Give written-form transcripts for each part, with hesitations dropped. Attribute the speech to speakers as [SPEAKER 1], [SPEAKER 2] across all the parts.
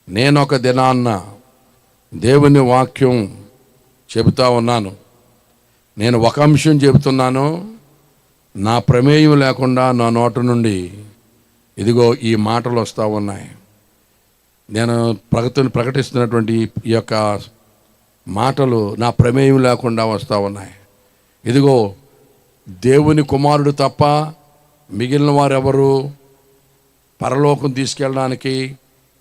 [SPEAKER 1] నేను ఒక దినాన్న దేవుని వాక్యం చెబుతా ఉన్నాను. నేను ఒక అంశం చెబుతున్నాను, నా ప్రమేయం లేకుండా నా నోట నుండి ఇదిగో ఈ మాటలు వస్తూ ఉన్నాయి. నేను ప్రకటిస్తున్నటువంటి ఈ యొక్క మాటలు నా ప్రమేయం లేకుండా వస్తూ ఉన్నాయి. ఇదిగో దేవుని కుమారుడు తప్ప మిగిలిన వారెవరు పరలోకం తీసుకెళ్ళడానికి,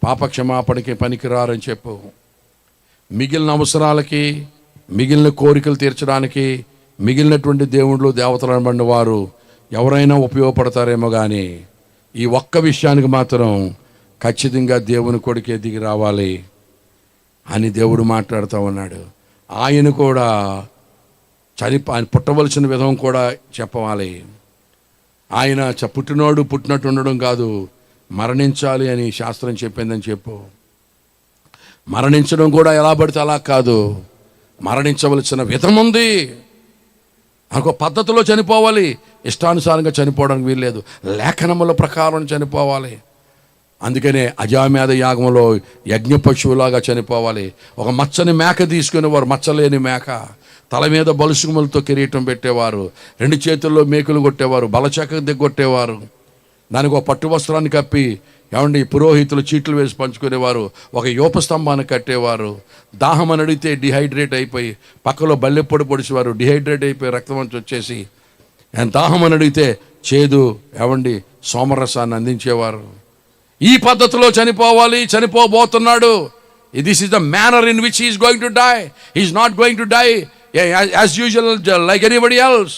[SPEAKER 1] పాపక్షమాపణకి పనికిరారని చెప్పు. మిగిలిన అవసరాలకి, మిగిలిన కోరికలు తీర్చడానికి మిగిలినటువంటి దేవుళ్ళు దేవతలు అనబడిన వారు ఎవరైనా ఉపయోగపడతారేమో, కానీ ఈ ఒక్క విషయానికి మాత్రం ఖచ్చితంగా దేవుని కొడుకే దిగి రావాలి అని దేవుడు మాట్లాడుతూ ఉన్నాడు. ఆయన కూడా ఆయన పుట్టవలసిన విధం కూడా చెప్పవాలి. ఆయన పుట్టినట్టు ఉండడం కాదు, మరణించాలి అని శాస్త్రం చెప్పిందని చెప్పు. మరణించడం కూడా ఎలా పడితే అలా కాదు, మరణించవలసిన విధం ఉంది. ఒక పద్ధతిలో చనిపోవాలి. ఇష్టానుసారంగా చనిపోవడానికి వీల్లేదు, లేఖనముల ప్రకారం చనిపోవాలి. అందుకనే అజామేధ యాగంలో యజ్ఞ పశువులాగా చనిపోవాలి. ఒక మచ్చని మేక తీసుకునేవారు, మచ్చలేని మేక, తల మీద బలుసుగుములతో కిరీటం పెట్టేవారు, 2 చేతుల్లో మేకులు కొట్టేవారు, బలచక్క దిగ్గొట్టేవారు, దానికి ఒక పట్టు వస్త్రాన్ని కప్పి పురోహితులు చీట్లు వేసి పంచుకునేవారు, ఒక యోపస్తంభాన్ని కట్టేవారు. దాహం అని అడిగితే డిహైడ్రేట్ అయిపోయి పక్కలో బల్లెప్పొడి పొడిచేవారు, డిహైడ్రేట్ అయిపోయి రక్తం అంచి వచ్చేసి. దాహం అని అడిగితే చేదు సోమరసాన్ని అందించేవారు. ఈ పద్ధతిలో చనిపోబోతున్నాడు. This is the manner in which he is going to die. He is not going to die as usual like anybody else.